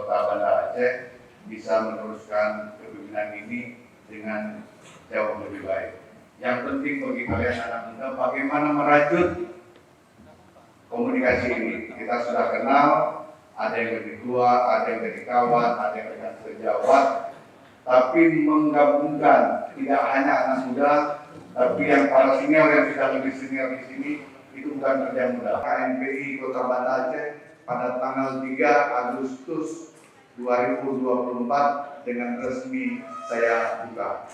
Kota Banda Aceh bisa meneruskan kepemimpinan ini dengan jauh lebih baik. Yang penting bagi kalian anak muda bagaimana merajut komunikasi ini. Kita sudah kenal, ada yang lebih tua, ada yang dari kawan, ada yang dengan sejawat, tapi menggabungkan tidak hanya anak muda, tapi yang para senior yang sudah lebih senior di sini itu bukan kerja mudah. KNPI Kota Banda Aceh pada tanggal 3 Agustus 2024 dengan resmi saya buka.